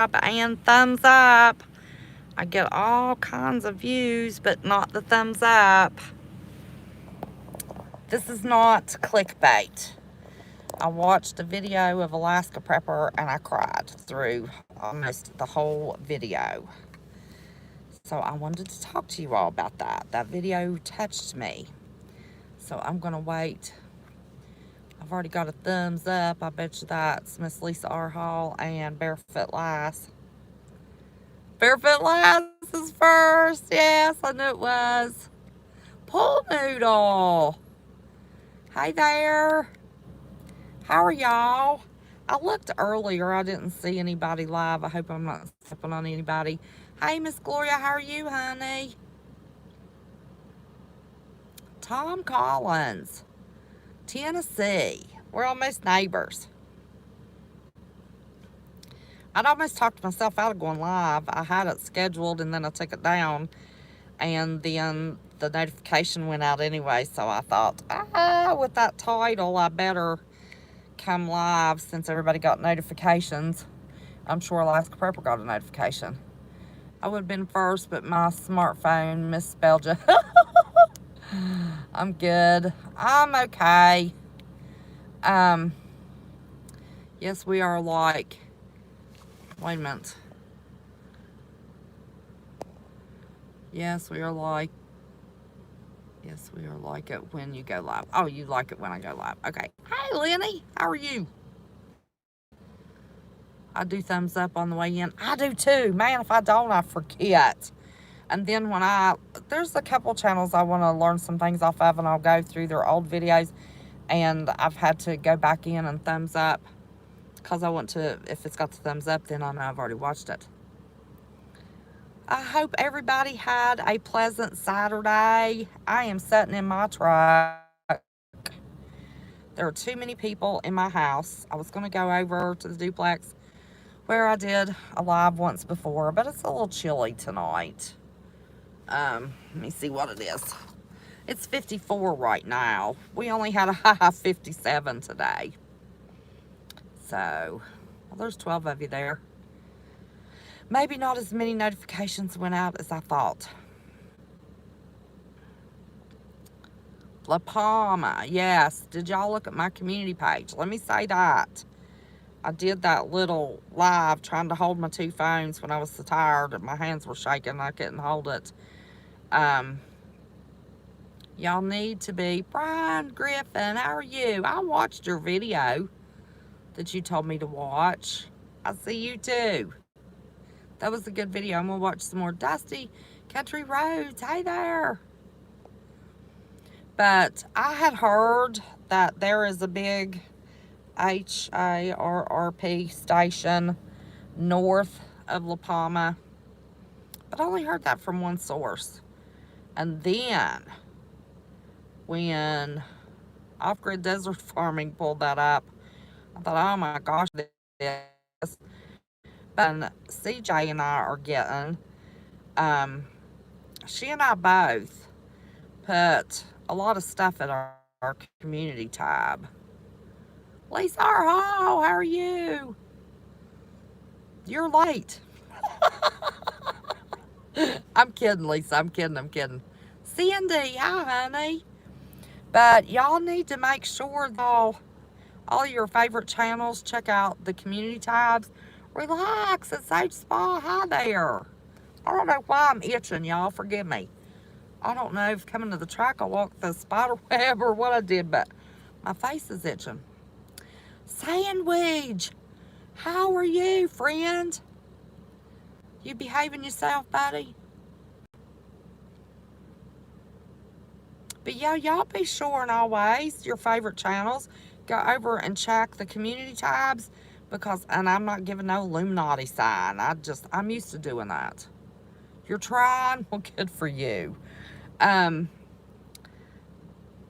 and thumbs up. I get all kinds of views, but not the thumbs up. This is not clickbait. I watched a video of Alaska Prepper and I cried through almost the whole video. So I wanted to talk to you all about that. That video touched me. So I'm going to wait. I've already got a thumbs up. I bet you that's Miss Lisa R. Hall and Barefoot Lass. Barefoot Lass is first. Yes, I knew it was. Pool Noodle. Hey there. How are y'all? I looked earlier. I didn't see anybody live. I hope I'm not stepping on anybody. Hey, Miss Gloria. How are you, honey? Tom Collins. Tennessee. We're almost neighbors. I'd almost talked myself out of going live. I had it scheduled and then I took it down. And then the notification went out anyway. So I thought, with that title, I better come live since everybody got notifications. I'm sure Alaska Prepper got a notification. I would have been first, but my smartphone misspelled you. I'm good. I'm okay. Yes, we are like, wait a minute. Yes, we are like it when you go live. Oh, you like it when I go live. Okay. Hey, Lenny. How are you? I do thumbs up on the way in. I do too. Man, if I don't, I forget. And then there's a couple channels I want to learn some things off of, and I'll go through their old videos. And I've had to go back in and thumbs up because I want to, if it's got the thumbs up, then I know I've already watched it. I hope everybody had a pleasant Saturday. I am sitting in my truck. There are too many people in my house. I was going to go over to the duplex where I did a live once before, but it's a little chilly tonight. Let me see what it is. It's 54 right now. We only had a high of 57 today. So, well, there's 12 of you there. Maybe not as many notifications went out as I thought. La Palma, yes. Did y'all look at my community page? Let me say that. I did that little live trying to hold my two phones when I was so tired and my hands were shaking. I couldn't hold it. Y'all need to be. Brian Griffin, how are you? I watched your video that you told me to watch. I see you too. That was a good video. I'm going to watch some more Dusty Country Roads. Hey there. But I had heard that there is a big HARRP station north of La Palma. But I only heard that from one source. And then when Off-Grid Desert Farming pulled that up, I thought, oh my gosh, this. But CJ and I are getting, she and I both put a lot of stuff at our community tab. Lisa Arho, how are you? You're late. I'm kidding, Lisa. I'm kidding. Cindy, hi, honey. But y'all need to make sure that all your favorite channels, check out the community tabs. Relax, it's Sage Spa. Hi there. I don't know why I'm itching, y'all. Forgive me. I don't know if coming to the track I walked the spider web or what I did, but my face is itching. Sandwich, how are you, friend? You behaving yourself, buddy? But yeah, y'all be sure and always your favorite channels. Go over and check the community tabs because, and I'm not giving no Illuminati sign. I'm used to doing that. You're trying? Well, good for you.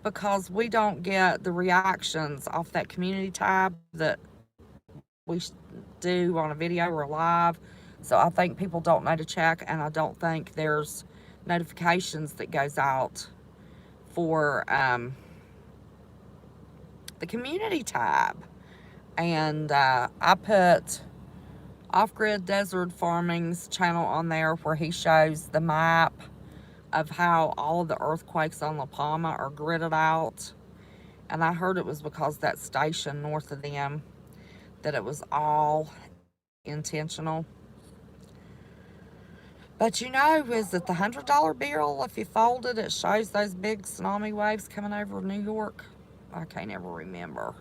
Because we don't get the reactions off that community tab that we do on a video or live. So I think people don't know to check, and I don't think there's notifications that goes out for the community tab. And I put Off-Grid Desert Farming's channel on there where he shows the map of how all of the earthquakes on La Palma are gridded out. And I heard it was because that station north of them, that it was all intentional. But you know, is it the $100 bill? If you fold it, it shows those big tsunami waves coming over New York. I can't ever remember.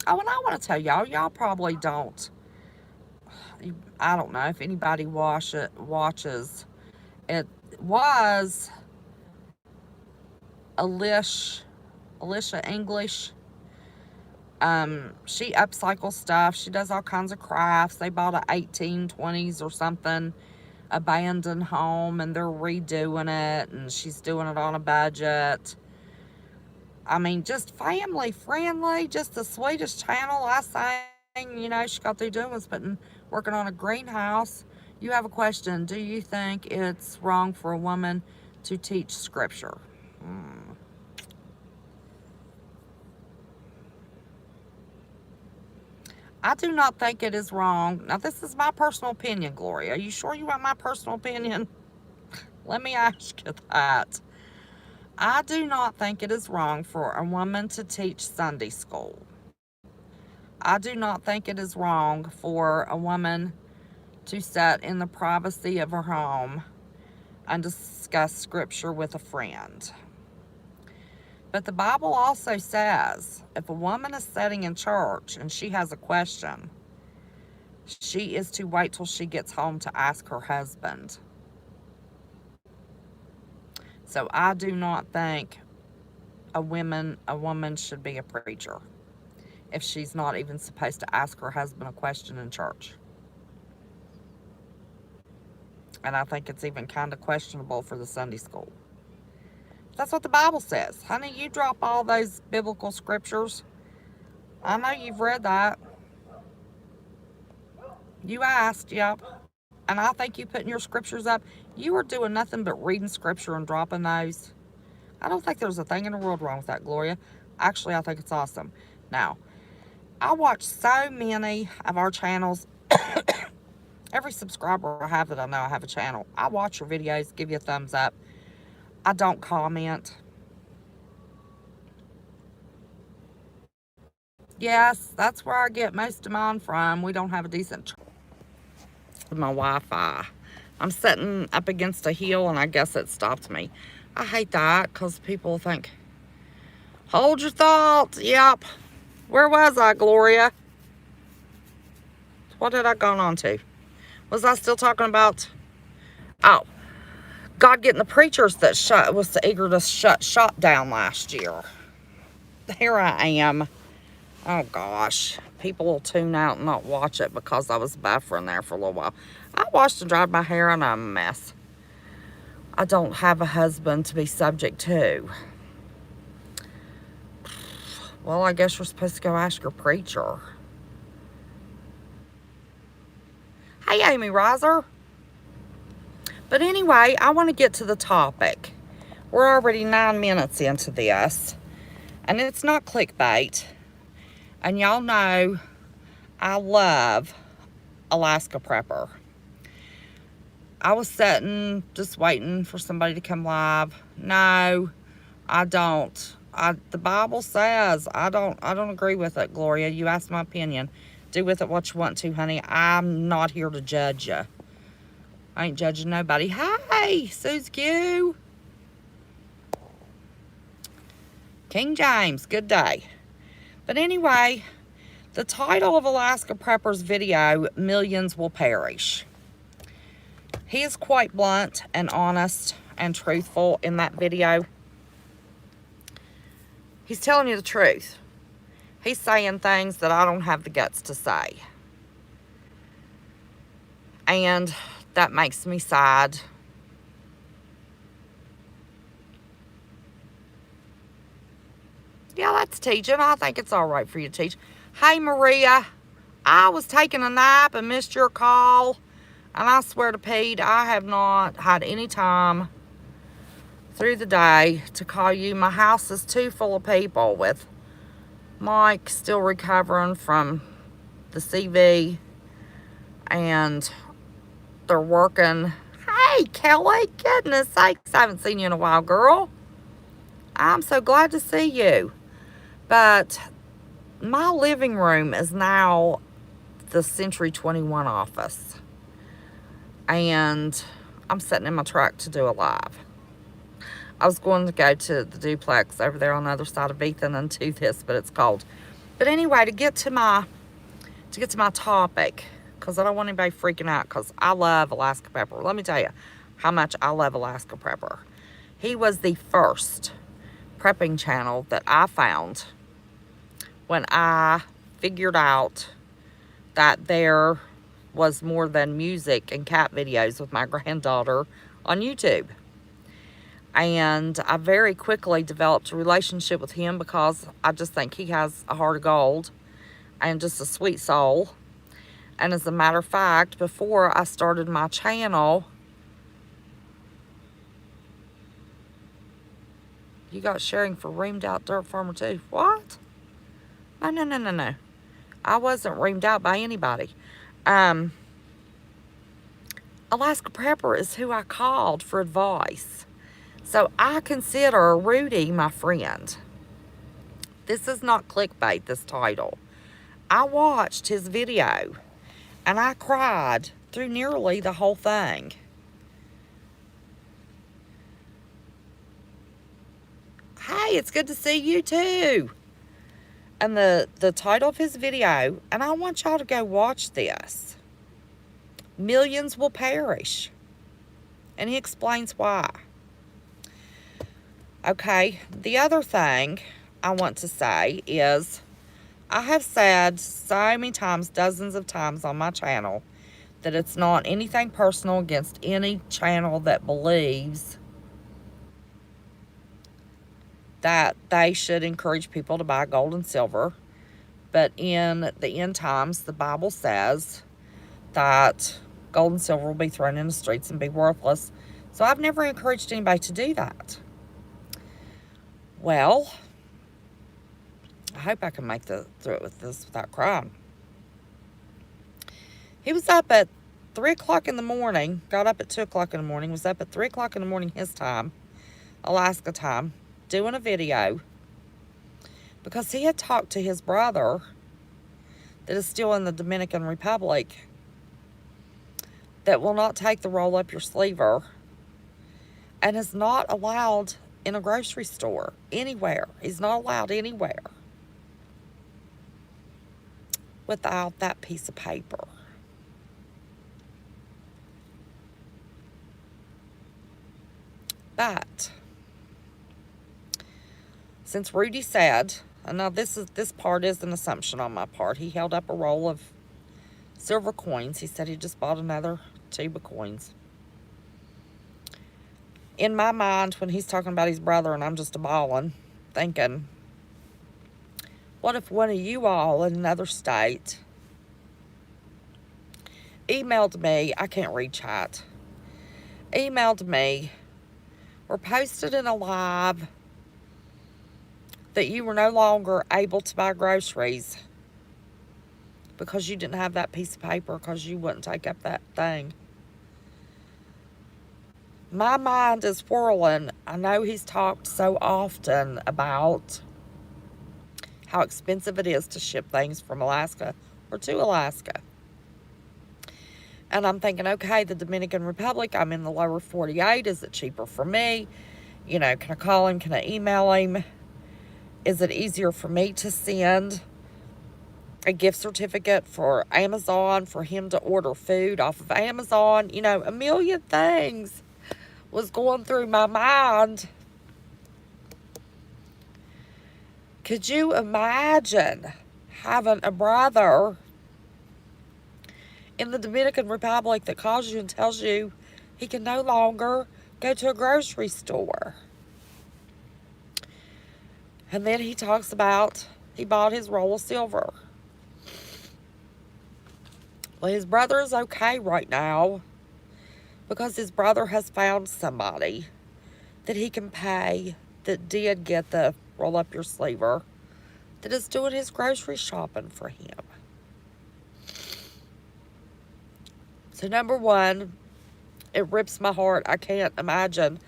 Oh, and I want to tell y'all probably don't. I don't know if anybody watches. It was Alicia English. She upcycles stuff. She does all kinds of crafts. They bought a 1820s or something abandoned home and they're redoing it, and she's doing it on a budget. I mean, just family friendly, just the sweetest channel. I sang, you know, she got through doing was working on a greenhouse. You have a question. Do you think it's wrong for a woman to teach scripture? I do not think it is wrong. Now, this is my personal opinion, Gloria. Are you sure you want my personal opinion? Let me ask you that. I do not think it is wrong for a woman to teach Sunday school. I do not think it is wrong for a woman to sit in the privacy of her home and discuss scripture with a friend. But the Bible also says if a woman is sitting in church and she has a question, she is to wait till she gets home to ask her husband. So I do not think a woman should be a preacher if she's not even supposed to ask her husband a question in church. And I think it's even kind of questionable for the Sunday school. That's what the Bible says. Honey, you drop all those biblical scriptures. I know you've read that. You asked, yep. And I think you putting your scriptures up, you are doing nothing but reading scripture and dropping those. I don't think there's a thing in the world wrong with that, Gloria. Actually, I think it's awesome. Now, I watch so many of our channels. Every subscriber I have that I know I have a channel, I watch your videos, give you a thumbs up. I don't comment. Yes, that's where I get most of mine from. We don't have a decent my Wi-Fi. I'm sitting up against a hill and I guess it stopped me. I hate that because people think, hold your thoughts. Yep. Where was I, Gloria? What had I gone on to? Was I still talking about? Oh, God getting the preachers that was eager to shut shop down last year. Here I am. Oh gosh, people will tune out and not watch it because I was buffering there for a little while. I washed and dried my hair and I'm a mess. I don't have a husband to be subject to. Well, I guess you're supposed to go ask your preacher. Hey, Amy Riser. But anyway, I want to get to the topic. We're already 9 minutes into this. And it's not clickbait. And y'all know I love Alaska Prepper. I was sitting, just waiting for somebody to come live. No, I don't. The Bible says I don't agree with it, Gloria. You asked my opinion. Do with it what you want to, honey. I'm not here to judge you. I ain't judging nobody. Hey, Suze Q. King James, good day. But anyway, the title of Alaska Prepper's video, Millions Will Perish. He is quite blunt and honest and truthful in that video. He's telling you the truth. He's saying things that I don't have the guts to say. And that makes me sad. Yeah, that's teaching. I think it's all right for you to teach. Hey, Maria, I was taking a nap and missed your call. And I swear to Pete, I have not had any time through the day to call you. My house is too full of people with Mike still recovering from the CV, and they're working. Hey, Kelly, goodness sakes, I haven't seen you in a while, girl. I'm so glad to see you. But my living room is now the Century 21 office. And I'm sitting in my truck to do a live. I was going to go to the duplex over there on the other side of Ethan and do this, but it's cold. But anyway, to get to my topic, because I don't want anybody freaking out, because I love Alaska Pepper. Let me tell you how much I love Alaska Pepper. He was the first prepping channel that I found when I figured out that there was more than music and cat videos with my granddaughter on YouTube. And I very quickly developed a relationship with him because I just think he has a heart of gold and just a sweet soul. And as a matter of fact, before I started my channel, you got sharing for reamed out dirt farmer too. What? No. I wasn't reamed out by anybody. Alaska Prepper is who I called for advice. So I consider Rudy my friend. This is not clickbait, this title. I watched his video and I cried through nearly the whole thing. Hey, it's good to see you too. And the title of his video, and I want y'all to go watch this. Millions will perish. And he explains why. Okay, the other thing I want to say is I have said so many times, dozens of times on my channel, that it's not anything personal against any channel that believes that they should encourage people to buy gold and silver. But in the end times, the Bible says that gold and silver will be thrown in the streets and be worthless. So I've never encouraged anybody to do that. Well, I hope I can make through it with this without crying. He was up at 3 o'clock in the morning, got up at 2 o'clock in the morning, was up at 3 o'clock in the morning his time, Alaska time, doing a video because he had talked to his brother that is still in the Dominican Republic that will not take the roll up your sleever and is not allowed in a grocery store anywhere. He's not allowed anywhere without that piece of paper. But since Rudy said, and now this part is an assumption on my part, he held up a roll of silver coins. He said he just bought another tube of coins. In my mind, when he's talking about his brother and I'm just a bawling, thinking, what if one of you all in another state emailed me, I can't read chat, emailed me or posted in a live that you were no longer able to buy groceries because you didn't have that piece of paper because you wouldn't take up that thing. My mind is whirling. I know he's talked so often about how expensive it is to ship things from Alaska or to Alaska. And I'm thinking, okay, the Dominican Republic, I'm in the lower 48. Is it cheaper for me? You know, can I call him? Can I email him? Is it easier for me to send a gift certificate for Amazon for him to order food off of Amazon? You know, a million things was going through my mind. Could you imagine having a brother in the Dominican Republic that calls you and tells you he can no longer go to a grocery store? And then he talks about he bought his roll of silver. Well, his brother is okay right now because his brother has found somebody that he can pay that did get the roll up your sleever, that is doing his grocery shopping for him. So number one, it rips my heart. I can't imagine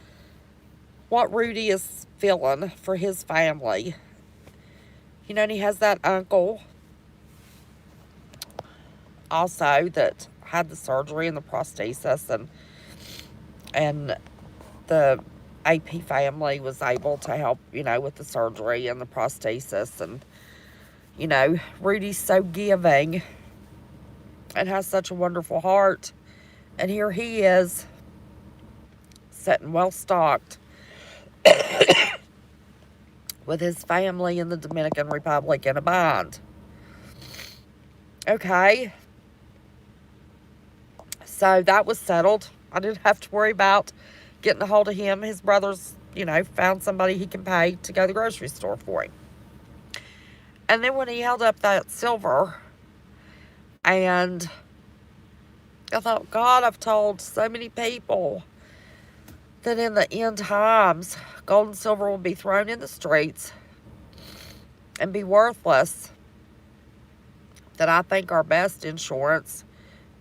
what Rudy is feeling for his family. You know, and he has that uncle also that had the surgery and the prosthesis, and the AP family was able to help, you know, with the surgery and the prosthesis. And, you know, Rudy's so giving and has such a wonderful heart. And here he is, sitting well stocked with his family in the Dominican Republic in a bind. Okay. So that was settled. I didn't have to worry about getting a hold of him. His brother's, you know, found somebody he can pay to go to the grocery store for him. And then when he held up that silver, and I thought, God, I've told so many people that in the end times, gold and silver will be thrown in the streets and be worthless, that I think our best insurance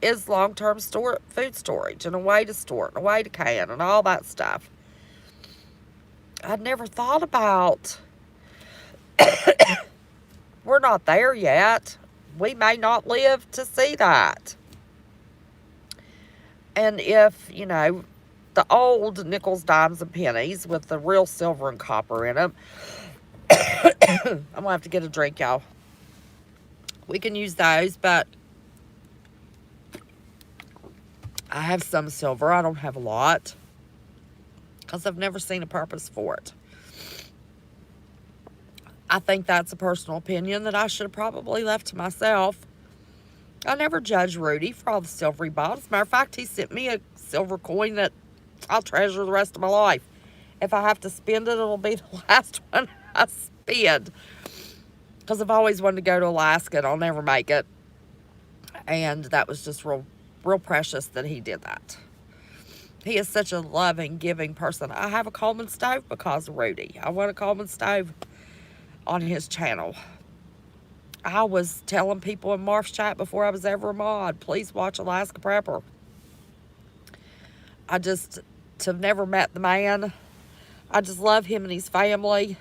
is long-term food storage and a way to store it and a way to can and all that stuff. I'd never thought about, we're not there yet. We may not live to see that. And if, you know, the old nickels, dimes, and pennies with the real silver and copper in them, I'm going to have to get a drink, y'all. We can use those, but I have some silver. I don't have a lot because I've never seen a purpose for it. I think that's a personal opinion that I should have probably left to myself. I never judged Rudy for all the silver he bought. As a matter of fact, he sent me a silver coin that I'll treasure the rest of my life. If I have to spend it, it'll be the last one I spend. Because I've always wanted to go to Alaska and I'll never make it. And that was just real precious that he did that. He is such a loving, giving person. I have a Coleman stove because of Rudy. I want a Coleman stove on his channel. I was telling people in Porch Chat before I was ever a mod, please watch Alaska Prepper. To have never met the man, I just love him and his family.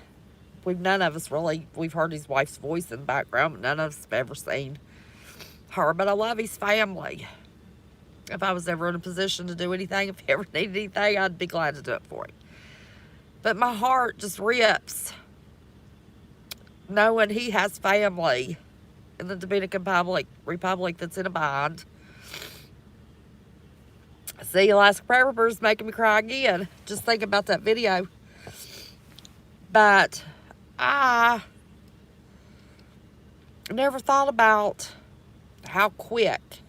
None of us really, we've heard his wife's voice in the background, but none of us have ever seen her. But I love his family. If I was ever in a position to do anything, if he ever needed anything, I'd be glad to do it for him. But my heart just rips knowing he has family in the Dominican Republic that's in a bind. See, Alaska Prepper is making me cry again. Just think about that video. But I never thought about how quick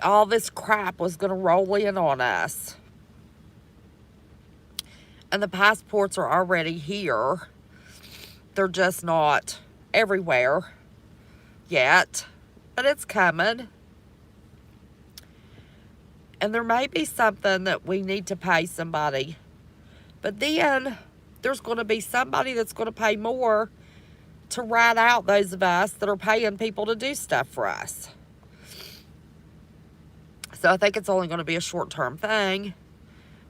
all this crap was going to roll in on us. And the passports are already here. They're just not everywhere yet. But it's coming. And there may be something that we need to pay somebody. But then there's going to be somebody that's going to pay more to rat out those of us that are paying people to do stuff for us. So I think it's only going to be a short-term thing.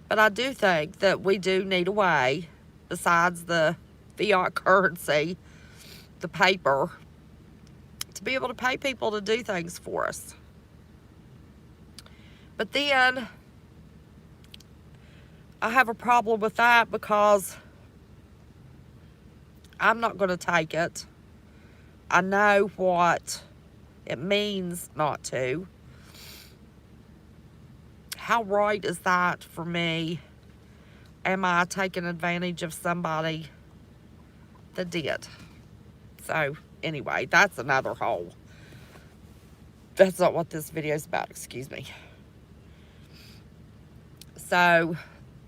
But I do think that we do need a way, besides the fiat currency, the paper, to be able to pay people to do things for us. But then I have a problem with that because I'm not going to take it. I know what it means not to. How right is that for me? Am I taking advantage of somebody that did? So, anyway, that's another whole. That's not what this video is about, excuse me. So,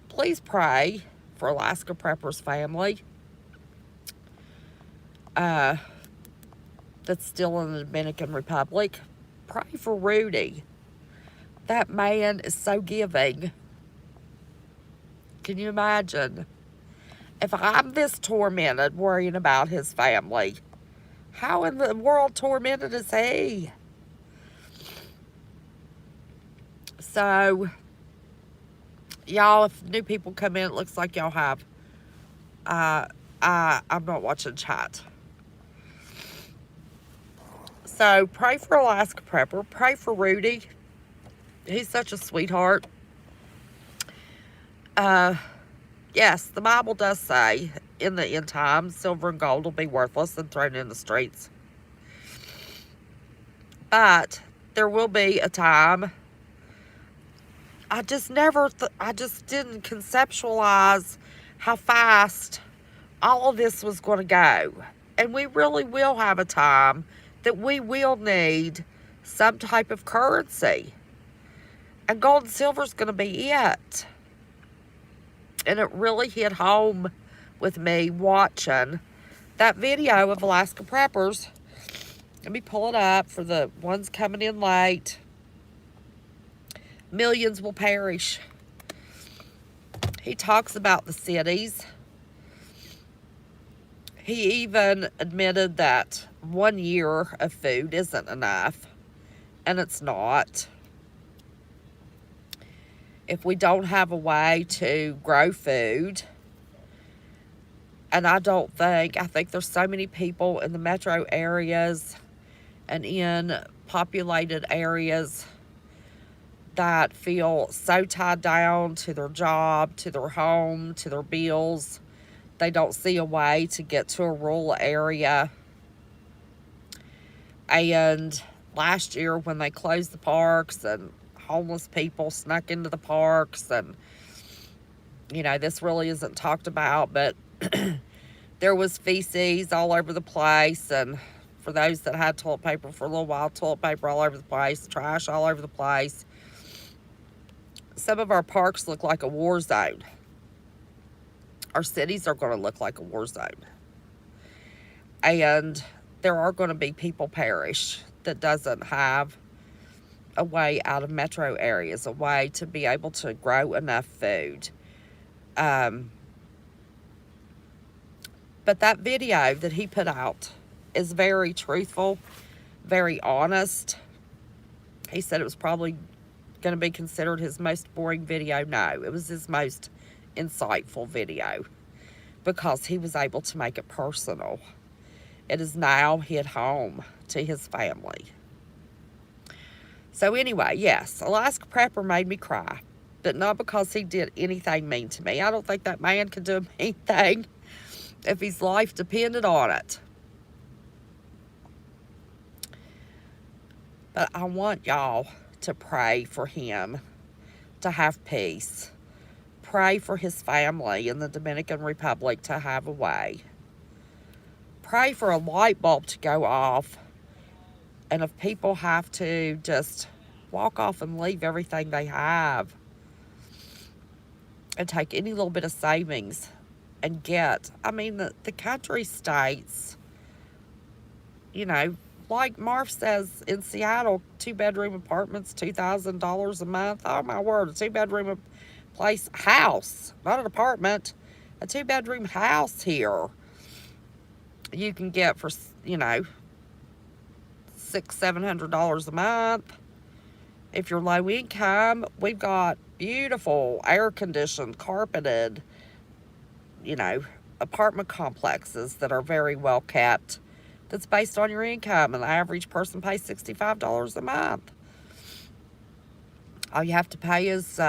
please pray for Alaska Prepper's family. That's still in the Dominican Republic. Pray for Rudy. That man is so giving. Can you imagine? If I'm this tormented worrying about his family, how in the world tormented is he? So, y'all, if new people come in, it looks like y'all have. I'm not watching chat. So, pray for Alaska Prepper. Pray for Rudy. He's such a sweetheart. Yes, the Bible does say in the end times, silver and gold will be worthless and thrown in the streets. But there will be a time. I just didn't conceptualize how fast all of this was going to go. And we really will have a time that we will need some type of currency. And gold and silver is going to be it. And it really hit home with me watching that video of Alaska Preppers. Let me pull it up for the ones coming in late. Millions will perish. He talks about the cities. He even admitted that 1 year of food isn't enough. And it's not. If we don't have a way to grow food, and I think there's so many people in the metro areas and in populated areas that feel so tied down to their job, to their home, to their bills. They don't see a way to get to a rural area. And last year when they closed the parks and homeless people snuck into the parks, and this really isn't talked about, but there was feces all over the place, and for those that had toilet paper for a little while, toilet paper all over the place, trash all over the place. Some of our parks look like a war zone. Our cities are going to look like a war zone. And there are going to be people perish that doesn't have a way out of metro areas, a way to be able to grow enough food. But that video that he put out is very truthful, very honest. He said it was probably going to be considered his most boring video. No, it was his most insightful video because he was able to make it personal. It is now hit home to his family. So anyway, yes, Alaska Prepper made me cry, but not because he did anything mean to me. I don't think that man could do a mean thing if his life depended on it. But I want y'all to pray for him to have peace. Pray for his family in the Dominican Republic to have a way. Pray for a light bulb to go off. And if people have to just walk off and leave everything they have and take any little bit of savings and get, the country states, like Marv says in Seattle, 2-bedroom apartments, $2,000 a month. Oh my word, a 2-bedroom house, not an apartment, a 2-bedroom house here. You can get for, $600-700 a month. If you're low income, we've got beautiful air-conditioned, carpeted, apartment complexes that are very well kept. That's based on your income, and the average person pays $65 a month. All you have to pay is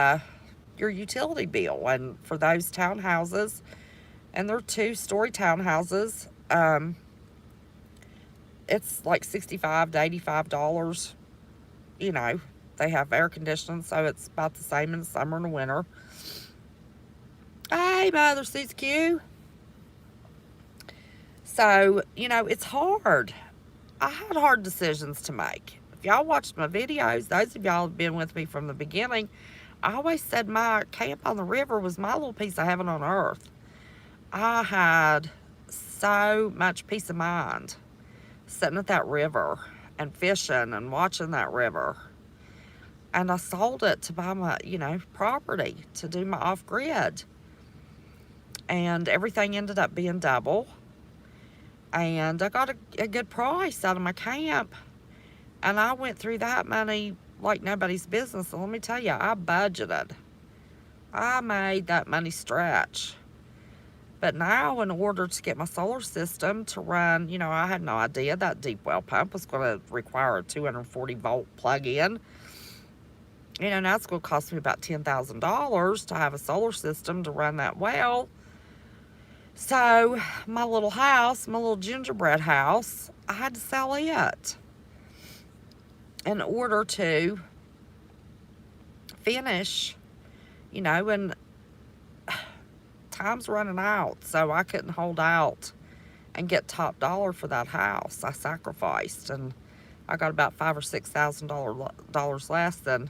your utility bill. And for those townhouses, and they're 2-story townhouses, it's like $65 to $85. They have air conditioning, so it's about the same in the summer and the winter. Hey, Mother CQ. So, it's hard. I had hard decisions to make. If y'all watched my videos, those of y'all have been with me from the beginning, I always said my camp on the river was my little piece of heaven on earth. I had so much peace of mind sitting at that river and fishing and watching that river. And I sold it to buy my, property to do my off-grid. And everything ended up being double. And I got a good price out of my camp. And I went through that money like nobody's business. And let me tell you, I budgeted. I made that money stretch. But now, in order to get my solar system to run, you know, I had no idea that deep well pump was going to require a 240 volt plug-in. You know, now it's going to cost me about $10,000 to have a solar system to run that well. So, my little house, my little gingerbread house, I had to sell it in order to finish, you know, and time's running out, so I couldn't hold out and get top dollar for that house. I sacrificed, and I got about $5,000 or $6,000 less than.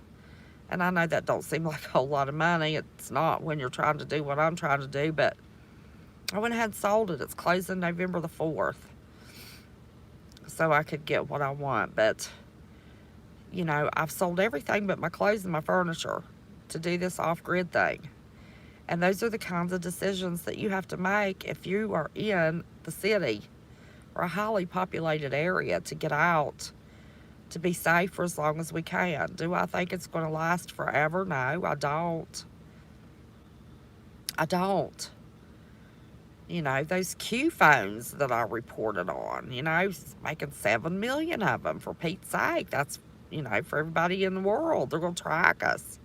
And I know that don't seem like a whole lot of money. It's not when you're trying to do what I'm trying to do, but I went ahead and sold it. It's closing November the 4th, so I could get what I want. But you know, I've sold everything but my clothes and my furniture to do this off-grid thing. And those are the kinds of decisions that you have to make if you are in the city or a highly populated area to get out, to be safe for as long as we can. Do I think it's going to last forever? No, I don't. I don't. You know, those Q phones that I reported on, you know, making 7 million of them, for Pete's sake. That's, you know, for everybody in the world. They're going to track us.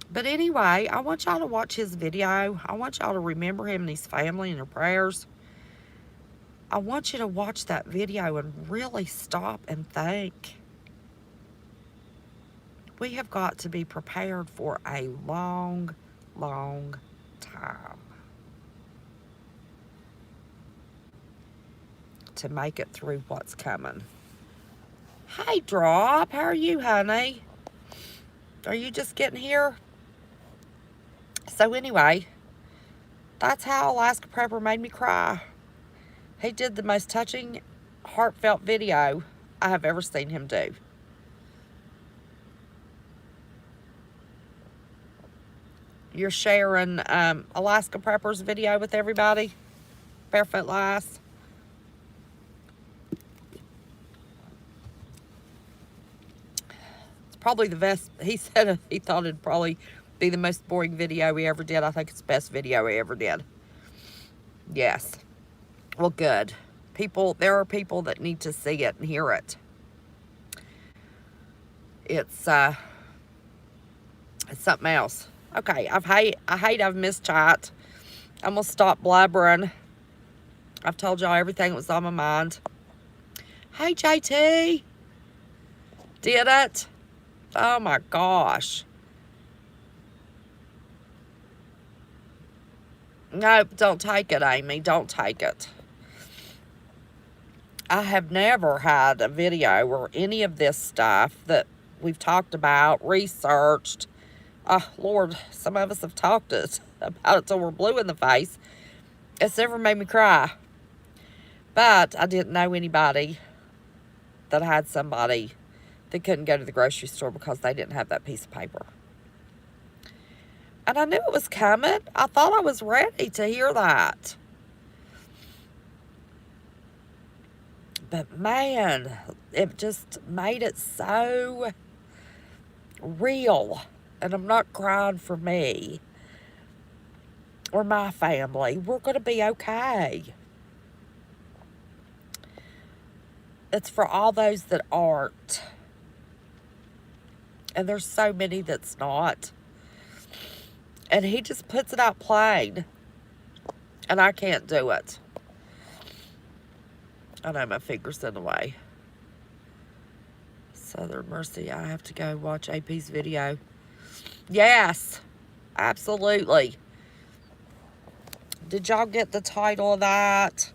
But anyway, I want y'all to watch his video. I want y'all to remember him and his family in your prayers. I want you to watch that video and really stop and think. We have got to be prepared for a long, long time to make it through what's coming. Hey, Drop. How are you, honey? Are you just getting here? So anyway, that's how Alaska Prepper made me cry. He did the most touching, heartfelt video I have ever seen him do. You're sharing Alaska Prepper's video with everybody? Barefoot Lice? It's probably the best. He said he thought it'd probably be the most boring video we ever did. I think it's the best video we ever did. Yes. Well, good. There are people that need to see it and hear it. It's something else. Okay, I hate I've missed chat. I'm gonna stop blabbering. I've told y'all everything that was on my mind. Hey, JT. Did it? Oh my gosh. Nope, don't take it, Amy. Don't take it. I have never had a video or any of this stuff that we've talked about, researched. Lord, some of us have talked about it till we're blue in the face. It's never made me cry. But I didn't know anybody that had somebody that couldn't go to the grocery store because they didn't have that piece of paper. And I knew it was coming. I thought I was ready to hear that. But man, it just made it so real. And I'm not crying for me or my family. We're going to be okay. It's for all those that aren't. And there's so many that's not. And he just puts it out plain. And I can't do it. I know my finger's in the way. Southern Mercy, I have to go watch AP's video. Yes, absolutely. Did y'all get the title of that?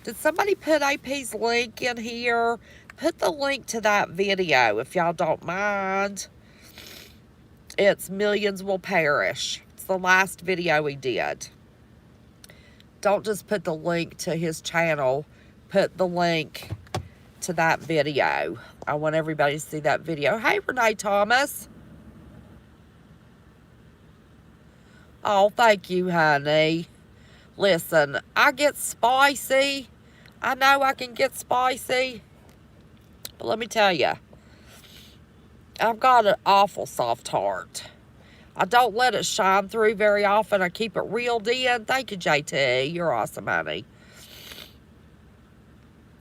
Did somebody put AP's link in here? Put the link to that video if y'all don't mind. It's Millions Will Perish. It's the last video he did. Don't just put the link to his channel. Put the link to that video. I want everybody to see that video. Hey, Renee Thomas. Oh, thank you, honey. Listen, I get spicy. I know I can get spicy. But let me tell you, I've got an awful soft heart. I don't let it shine through very often. I keep it reeled in. Thank you, JT. You're awesome, honey.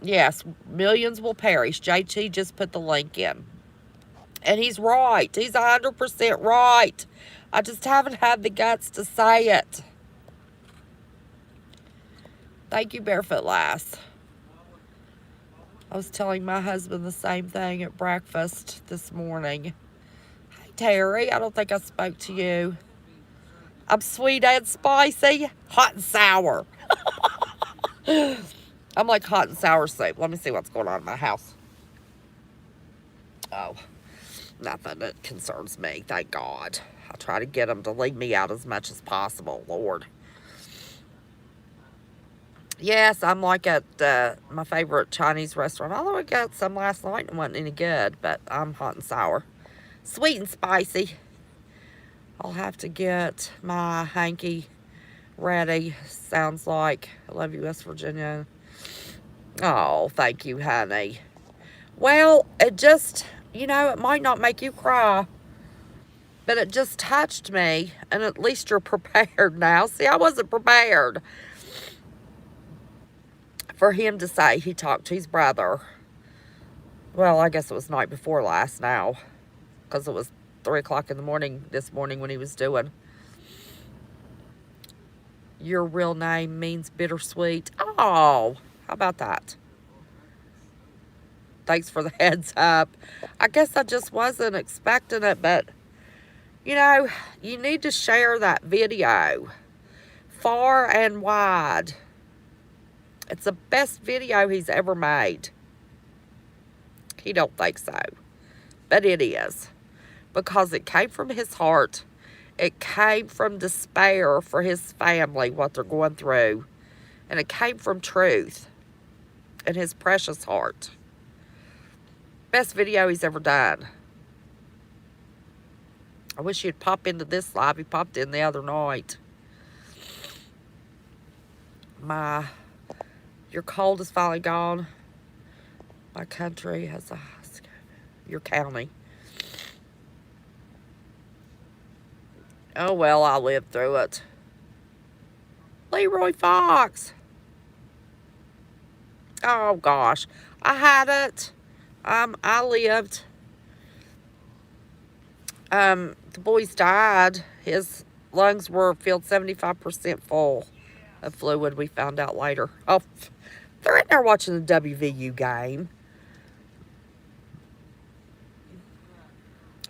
Yes, millions will perish. JT just put the link in. And he's right. He's 100% right. I just haven't had the guts to say it. Thank you, Barefoot Lass. I was telling my husband the same thing at breakfast this morning. Hey, Terry, I don't think I spoke to you. I'm sweet and spicy, hot and sour. I'm like hot and sour soup. Let me see what's going on in my house. Oh, nothing that concerns me, thank God. I try to get them to leave me out as much as possible, Lord. Yes, I'm like at my favorite Chinese restaurant. Although I got some last night and wasn't any good, but I'm hot and sour. Sweet and spicy. I'll have to get my hanky ready. Sounds like. I love you, West Virginia. Oh, thank you, honey. Well, it just, it might not make you cry, but it just touched me, and at least you're prepared now. See, I wasn't prepared for him to say he talked to his brother. Well, I guess it was night before last now, because it was 3 o'clock in the morning this morning when he was doing. Your real name means bittersweet. Oh, how about that? Thanks for the heads up. I guess I just wasn't expecting it, but, you need to share that video far and wide. It's the best video he's ever made. He don't think so, but it is, because it came from his heart. It came from despair for his family, what they're going through, and it came from truth in his precious heart. Best video he's ever done. I wish he'd pop into this live. He popped in the other night. Your cold is finally gone. My country has your county. Oh, well, I lived through it. Leroy Fox. Oh, gosh. I had it. I lived. The boy's died. His lungs were filled 75% full of fluid, we found out later. Oh, they're in there watching the WVU game.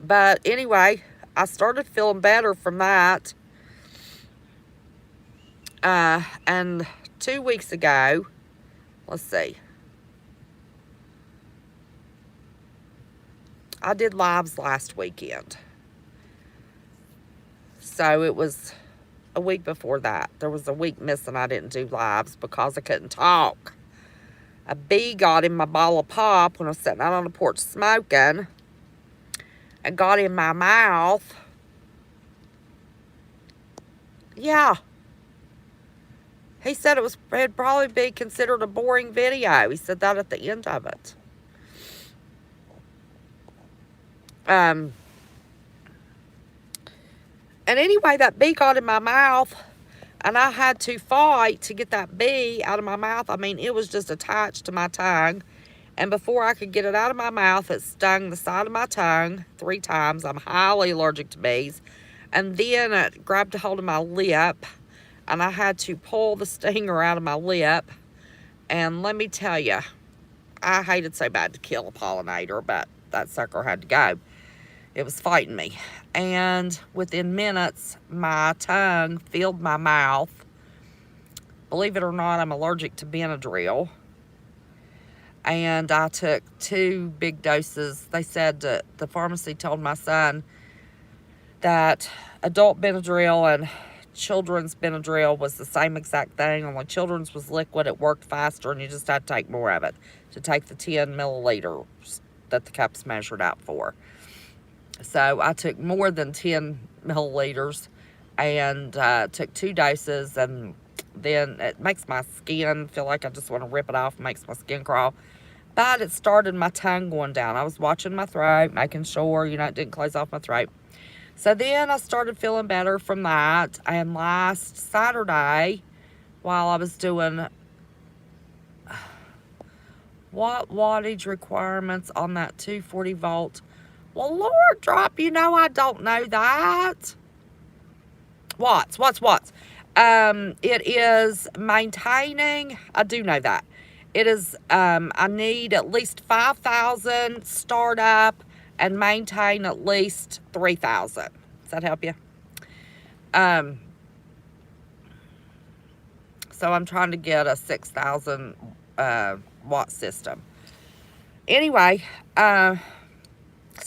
But anyway, I started feeling better from that. And 2 weeks ago, let's see. I did lives last weekend. So it was a week before that. There was a week missing. I didn't do lives because I couldn't talk. A bee got in my bottle of pop when I was sitting out on the porch smoking and got in my mouth. Yeah. He said it'd probably be considered a boring video. He said that at the end of it. And anyway, that bee got in my mouth, and I had to fight to get that bee out of my mouth. I mean, it was just attached to my tongue. And before I could get it out of my mouth, it stung the side of my tongue 3 times. I'm highly allergic to bees. And then it grabbed a hold of my lip, and I had to pull the stinger out of my lip. And let me tell you, I hated so bad to kill a pollinator, but that sucker had to go. It was fighting me. And within minutes, my tongue filled my mouth. Believe it or not, I'm allergic to Benadryl. And I took 2 big doses. They said that the pharmacy told my son that adult Benadryl and children's Benadryl was the same exact thing. Only children's was liquid. It worked faster, and you just had to take more of it to take the 10 milliliters that the cup's measured out for. So I took more than 10 milliliters and took 2 doses, and then it makes my skin feel like I just want to rip it off. It makes my skin crawl. But it started my tongue going down. I was watching my throat, making sure, you know, it didn't close off my throat. So then I started feeling better from that. And last Saturday, while I was doing what wattage requirements on that 240 volt. Well, Lord drop, you know I don't know that. Watts. It is maintaining, I do know that. It is, I need at least 5,000 startup and maintain at least 3,000. Does that help you? So I'm trying to get a 6,000 watt system. Anyway, so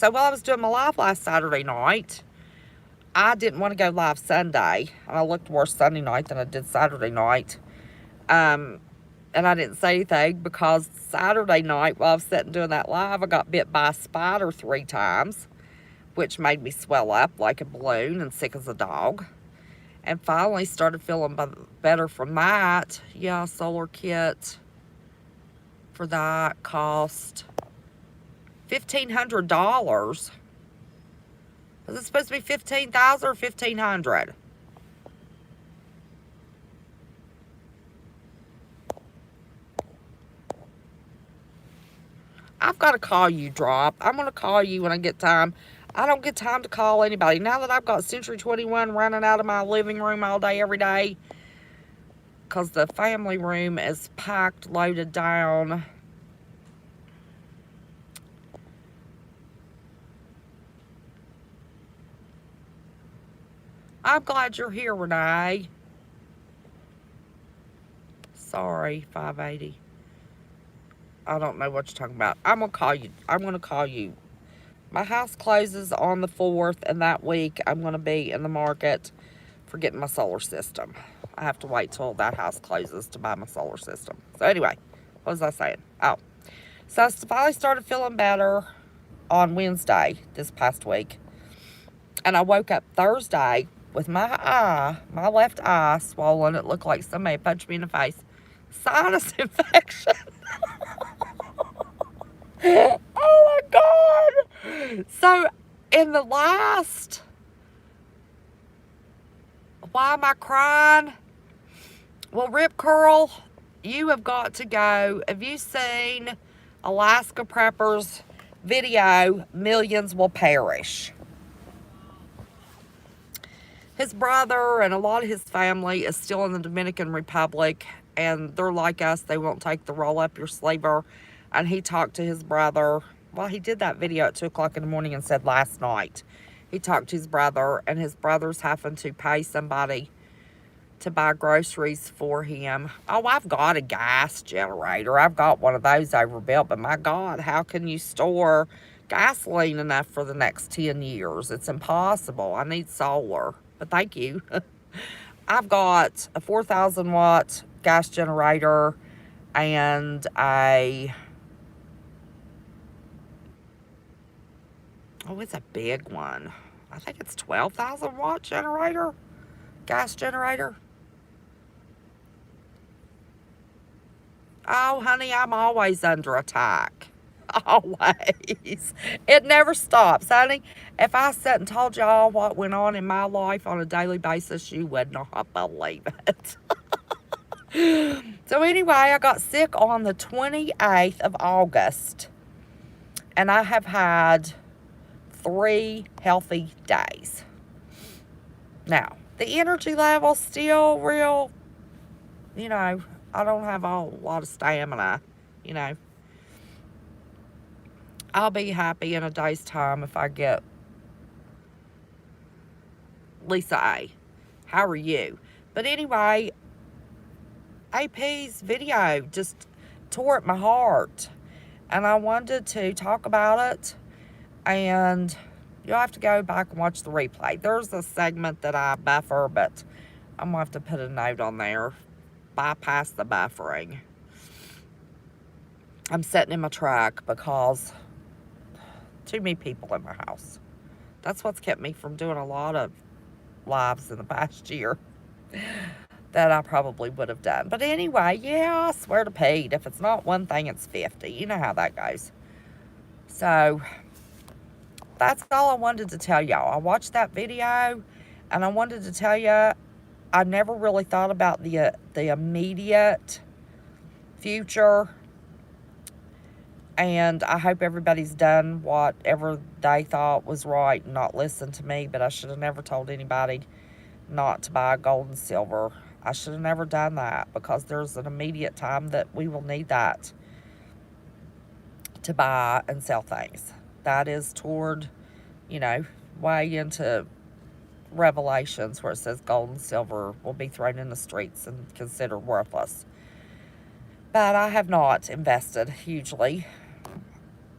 while I was doing my live last Saturday night, I didn't want to go live Sunday. And I looked worse Sunday night than I did Saturday night. And I didn't say anything because Saturday night, while I was sitting doing that live, I got bit by a spider 3 times, which made me swell up like a balloon and sick as a dog. And finally started feeling better from that. Yeah, solar kit for that cost $1,500. Is it supposed to be $15,000 or $1,500? I've got to call you, Drop. I'm going to call you when I get time. I don't get time to call anybody. Now that I've got Century 21 running out of my living room all day, every day, because the family room is packed, loaded down. I'm glad you're here, Renee. Sorry, 580. I don't know what you're talking about. I'm going to call you. I'm going to call you. My house closes on the 4th, and that week I'm going to be in the market for getting my solar system. I have to wait till that house closes to buy my solar system. So anyway, what was I saying? Oh, so I finally started feeling better on Wednesday this past week. And I woke up Thursday with my left eye swollen. It looked like somebody punched me in the face. Sinus infection. Oh my God. So in the last, why am I crying? Well, Rip Curl, you have got to go. Have you seen Alaska Prepper's video, Millions Will Perish? His brother and a lot of his family is still in the Dominican Republic, and they're like us. They won't take the roll up your sleever. And he talked to his brother. Well, he did that video at 2 o'clock in the morning and said last night. He talked to his brother, and his brother's having to pay somebody to buy groceries for him. Oh, I've got a gas generator. I've got one of those overbuilt, but my God, how can you store gasoline enough for the next 10 years? It's impossible. I need solar, but thank you. I've got a 4,000 watt gas generator and it's a big one. I think it's 12,000 watt generator, gas generator. Oh, honey, I'm always under attack. Always. It never stops, honey. If I sat and told y'all what went on in my life on a daily basis, you would not believe it. So anyway, I got sick on the 28th of August. And I have had 3 healthy days. Now, the energy level's still real, you know, I don't have a lot of stamina, you know. I'll be happy in a day's time if I get Lisa A. How are you? But anyway, AP's video just tore at my heart. And I wanted to talk about it. And you'll have to go back and watch the replay. There's a segment that I buffer, but I'm going to have to put a note on there. Bypass the buffering. I'm sitting in my truck because too many people in my house. That's what's kept me from doing a lot of lives in the past year. that I probably would have done. But anyway, yeah, I swear to Pete, if it's not one thing, it's 50. You know how that goes. So that's all I wanted to tell y'all. I watched that video, and I wanted to tell you I never really thought about the immediate future, and I hope everybody's done whatever they thought was right and not listened to me. But I should have never told anybody not to buy gold and silver. I should have never done that, because there's an immediate time that we will need that to buy and sell things. That is toward, way into Revelations, where it says gold and silver will be thrown in the streets and considered worthless. But I have not invested hugely.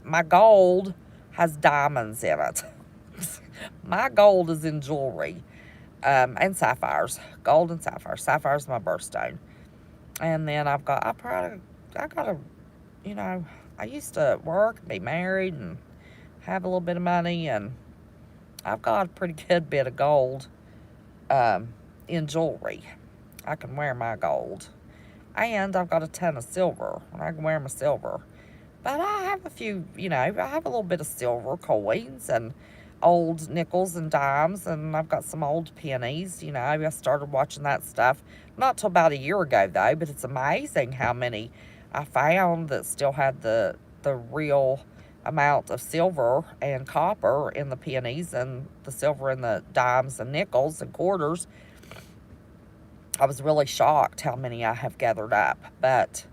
My gold has diamonds in it. My gold is in jewelry. And sapphires, gold and sapphires. Sapphire's my birthstone. And then I got a, I used to work and be married and have a little bit of money, and I've got a pretty good bit of gold in jewelry. I can wear my gold. And I've got a ton of silver, and I can wear my silver. But I have a few, I have a little bit of silver coins and old nickels and dimes, and I've got some old pennies. I started watching that stuff not till about a year ago, though, but it's amazing how many I found that still had the real amount of silver and copper in the pennies, and the silver in the dimes and nickels and quarters. I was really shocked how many I have gathered up. But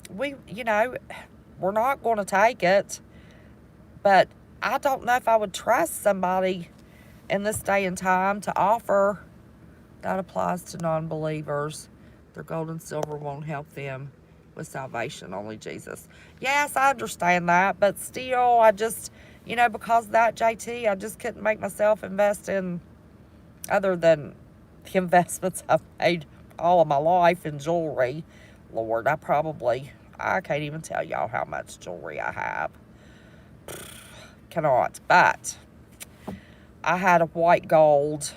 we're not going to take it. But I don't know if I would trust somebody in this day and time to offer. That applies to non-believers. Their gold and silver won't help them with salvation, only Jesus. Yes, I understand that, but still, I just, because of that, JT, I just couldn't make myself invest in, other than the investments I've made all of my life in jewelry. Lord, I can't even tell y'all how much jewelry I have. Cannot. But I had a white gold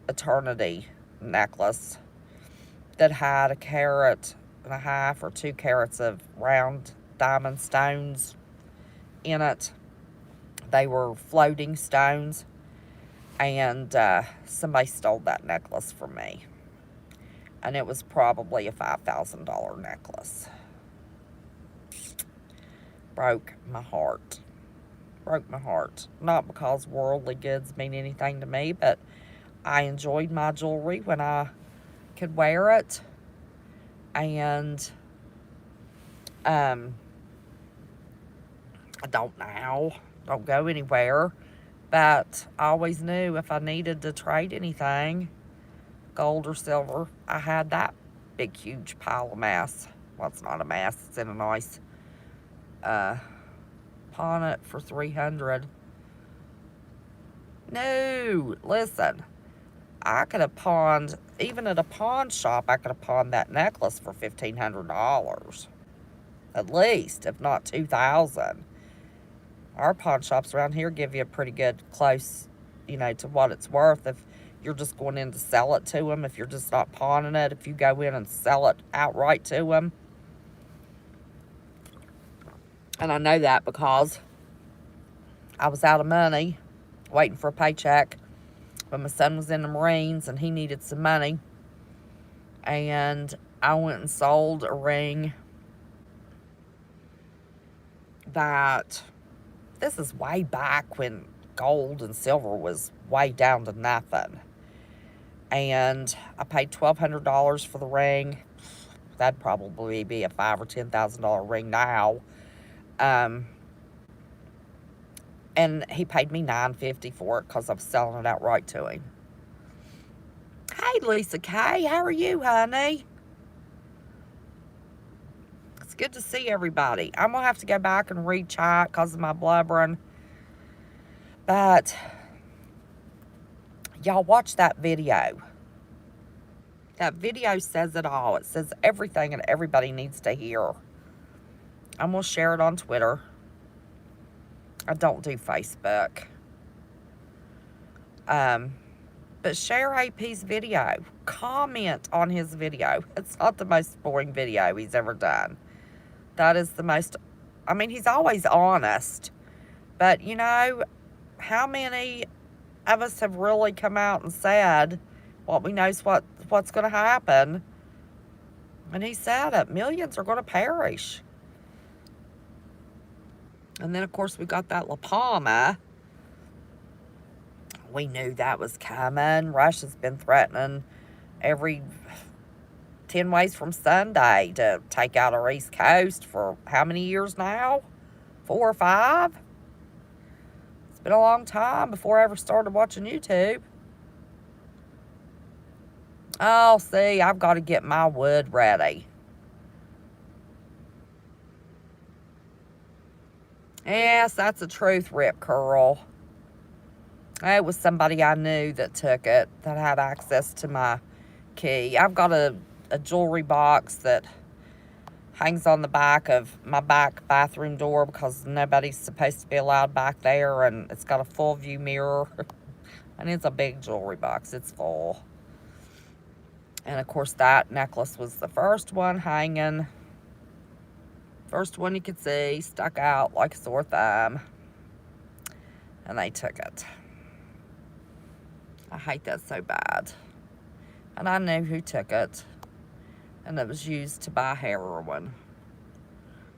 eternity necklace that had 1.5 carats or 2 carats of round diamond stones in it. They were floating stones, and somebody stole that necklace from me, and it was probably a $5,000 necklace. Broke my heart. Not because worldly goods mean anything to me, but I enjoyed my jewelry when I could wear it. And I don't now. Don't go anywhere. But I always knew if I needed to trade anything, gold or silver, I had that big, huge pile of mass. Well, it's not a mass. It's in a nice pawn it for $300. No, listen. I could have pawned, even at a pawn shop, I could have pawned that necklace for $1,500. At least, if not $2,000. Our pawn shops around here give you a pretty good close, to what it's worth. If you're just going in to sell it to them, if you're just not pawning it, if you go in and sell it outright to them. And I know that because I was out of money, waiting for a paycheck, when my son was in the Marines and he needed some money. And I went and sold a ring that, this is way back when gold and silver was way down to nothing. And I paid $1,200 for the ring. That'd probably be a $5,000 or $10,000 ring now. And he paid me $950 for it because I was selling it outright to him. Hey, Lisa Kay, how are you, honey? It's good to see everybody. I'm going to have to go back and read chat because of my blubbering. But y'all watch that video. That video says it all. It says everything and everybody needs to hear. I'm going to share it on Twitter. I don't do Facebook. But share AP's video. Comment on his video. It's not the most boring video he's ever done. That is the most, I mean, he's always honest. But, you know, how many of us have really come out and said what we know's what's going to happen? And he said it. Millions are going to perish. And then, of course, we got that La Palma. We knew that was coming. Russia's been threatening every 10 ways from Sunday to take out our East Coast for how many years now? 4 or 5? It's been a long time before I ever started watching YouTube. Oh, see, I've got to get my wood ready. Yes, that's a truth, Rip Curl. It was somebody I knew that took it, that had access to my key. I've got a jewelry box that hangs on the back of my back bathroom door because nobody's supposed to be allowed back there, and it's got a full view mirror. And it's a big jewelry box. It's full. And, of course, that necklace was the first one hanging. First one you could see, stuck out like a sore thumb. And they took it. I hate that so bad. And I knew who took it. And it was used to buy heroin.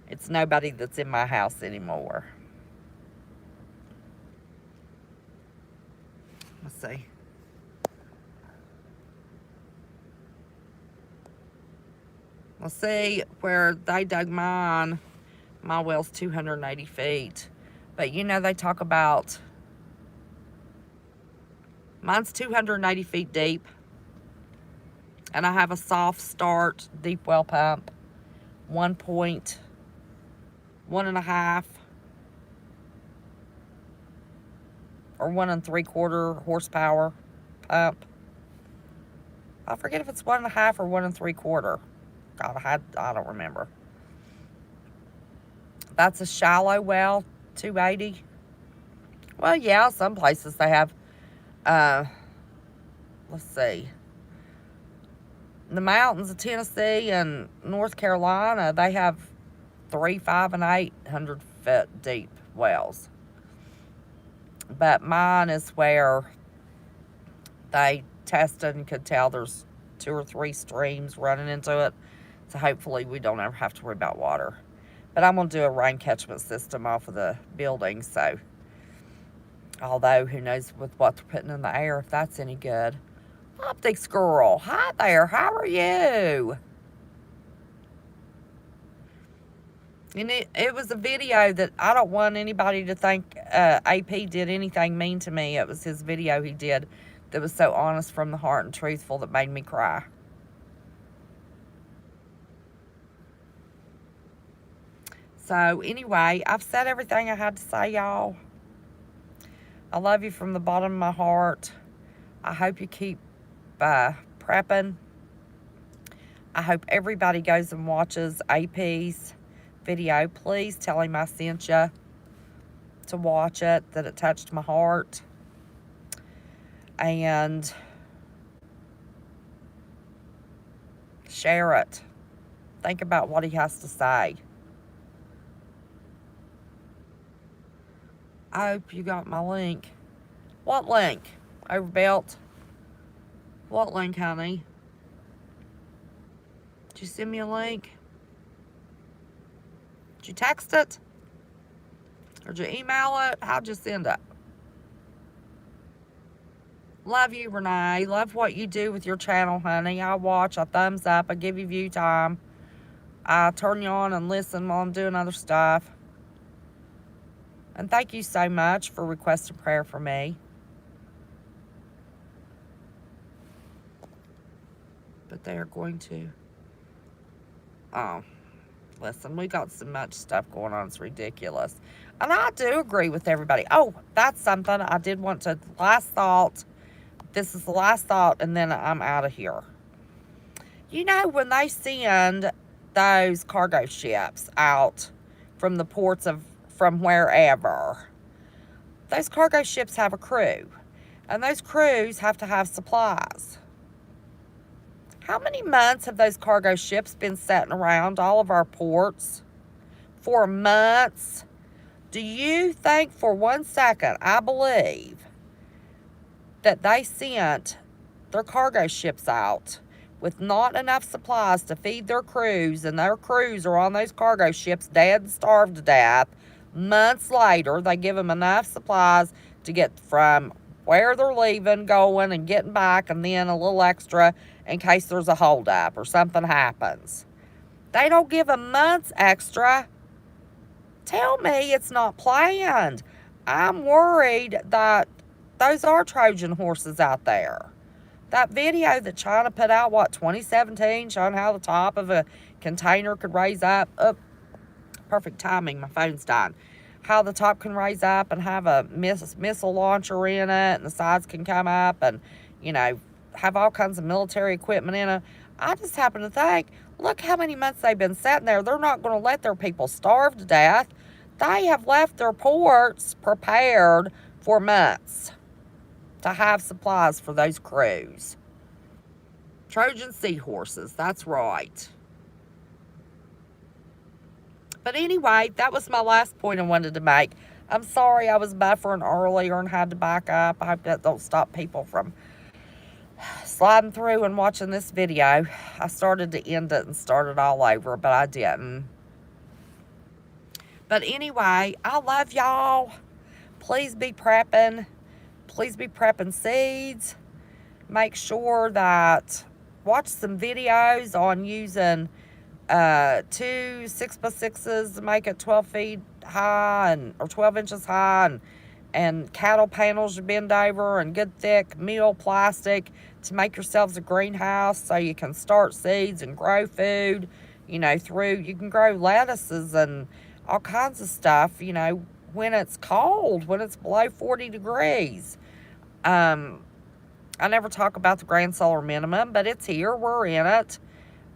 It's nobody that's in my house anymore. Let's see. Let's see, where they dug mine, my well's 280 feet. But, you know, they talk about, mine's 280 feet deep. And I have a soft start deep well pump, 1.1.5 or 1 3/4 horsepower pump. I forget if it's 1.5 or 1 3/4. God, I don't remember. That's a shallow well, 280. Well, yeah, some places they have, let's see. The mountains of Tennessee and North Carolina, they have 300, 500, and 800 foot deep wells. But mine is where they tested and could tell there's 2 or 3 streams running into it. So hopefully we don't ever have to worry about water. But I'm going to do a rain catchment system off of the building. So, although who knows with what they're putting in the air, if that's any good. Optic Squirrel, hi there, how are you? And it was a video that I don't want anybody to think AP did anything mean to me. It was his video he did that was so honest from the heart and truthful that made me cry. So anyway, I've said everything I had to say, y'all. I love you from the bottom of my heart. I hope you keep prepping. I hope everybody goes and watches AP's video. Please tell him I sent you to watch it, that it touched my heart. And share it. Think about what he has to say. I hope you got my link. What link? Overbuilt? What link, honey? Did you send me a link? Did you text it? Or did you email it? How'd you send it? Love you, Renee. Love what you do with your channel, honey. I watch, I thumbs up, I give you view time. I turn you on and listen while I'm doing other stuff. And thank you so much for requesting prayer for me. But they are going to... Oh, listen, we got so much stuff going on. It's ridiculous. And I do agree with everybody. Oh, that's something I did want to... Last thought. This is the last thought, and then I'm out of here. You know, when they send those cargo ships out from the ports of... from wherever, those cargo ships have a crew. And those crews have to have supplies. How many months have those cargo ships been sitting around all of our ports? For months? Do you think for 1 second, I believe, that they sent their cargo ships out with not enough supplies to feed their crews, and their crews are on those cargo ships dead and starved to death? Months later, they give them enough supplies to get from where they're leaving, going, and getting back, and then a little extra in case there's a holdup or something happens. They don't give them months extra. Tell me it's not planned. I'm worried that those are Trojan horses out there. That video that China put out, 2017, showing how the top of a container could raise up. Oh, perfect timing, my phone's dying. How the top can raise up and have a missile launcher in it, and the sides can come up and, have all kinds of military equipment in it. I just happen to think, look how many months they've been sitting there. They're not going to let their people starve to death. They have left their ports prepared for months to have supplies for those crews. Trojan seahorses, that's right. But anyway, that was my last point I wanted to make. I'm sorry I was buffering earlier and had to back up. I hope that don't stop people from sliding through and watching this video. I started to end it and start it all over, but I didn't. But anyway, I love y'all. Please be prepping. Please be prepping seeds. Make sure that watch some videos on using 2 6x6s to make it 12 feet high or 12 inches high, and cattle panels you bend over, and good thick metal plastic to make yourselves a greenhouse so you can start seeds and grow food. You can grow lettuces and all kinds of stuff, when it's cold, when it's below 40 degrees. I never talk about the grand solar minimum, but it's here, we're in it,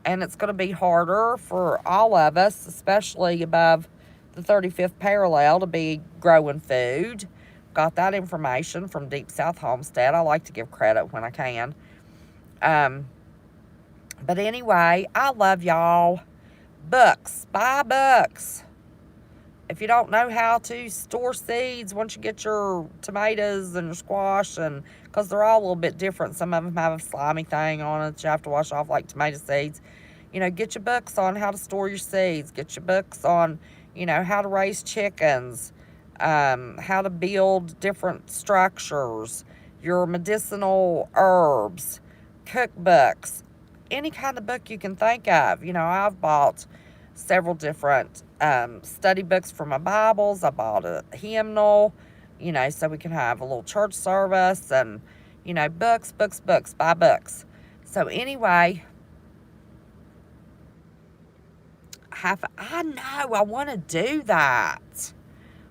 and it's going to be harder for all of us, especially above the 35th parallel, to be growing food. Got that information from Deep South Homestead. I like to give credit when I can. But anyway, I love y'all. Books. Buy books. If you don't know how to store seeds, once you get your tomatoes and your squash, and because they're all a little bit different, some of them have a slimy thing on it that you have to wash off, like tomato seeds. Get your books on how to store your seeds. Get your books on, how to raise chickens, how to build different structures, your medicinal herbs, cookbooks, any kind of book you can think of. I've bought several different study books for my Bibles. I bought a hymnal, so we can have a little church service, and, books, buy books. So anyway, I know, I want to do that.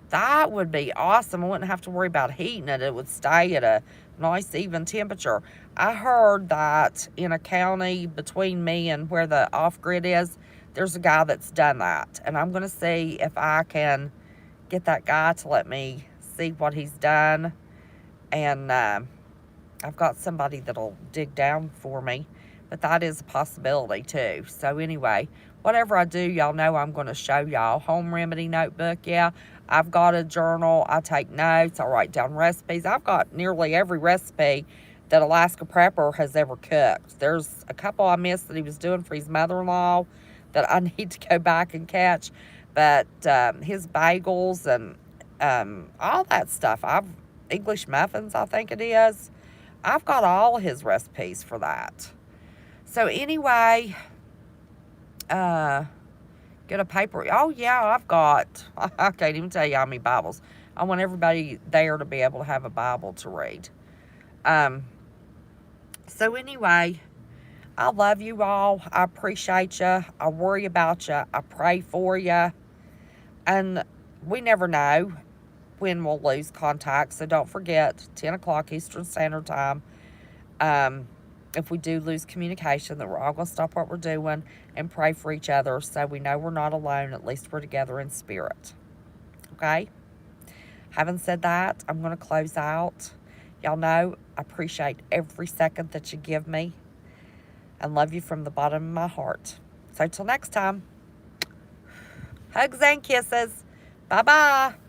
That would be awesome. I wouldn't have to worry about heating it. It would stay at a nice, even temperature. I heard that in a county between me and where the off-grid is, there's a guy that's done that. And I'm going to see if I can get that guy to let me see what he's done. And I've got somebody that'll dig down for me. But that is a possibility too. So anyway, whatever I do, y'all know I'm going to show y'all. Home remedy notebook, yeah. I've got a journal. I take notes. I write down recipes. I've got nearly every recipe that Alaska Prepper has ever cooked. There's a couple I missed that he was doing for his mother-in-law that I need to go back and catch. But his bagels and all that stuff. English muffins, I think it is. I've got all his recipes for that. So anyway, get a paper. Oh yeah, I can't even tell you how many Bibles. I want everybody there to be able to have a Bible to read. So anyway, I love you all. I appreciate you. I worry about you. I pray for you. And we never know when we'll lose contact. So don't forget, 10 o'clock Eastern Standard Time. If we do lose communication, that we're all going to stop what we're doing and pray for each other so we know we're not alone. At least we're together in spirit. Okay? Having said that, I'm going to close out. Y'all know I appreciate every second that you give me and love you from the bottom of my heart. So till next time, hugs and kisses. Bye-bye.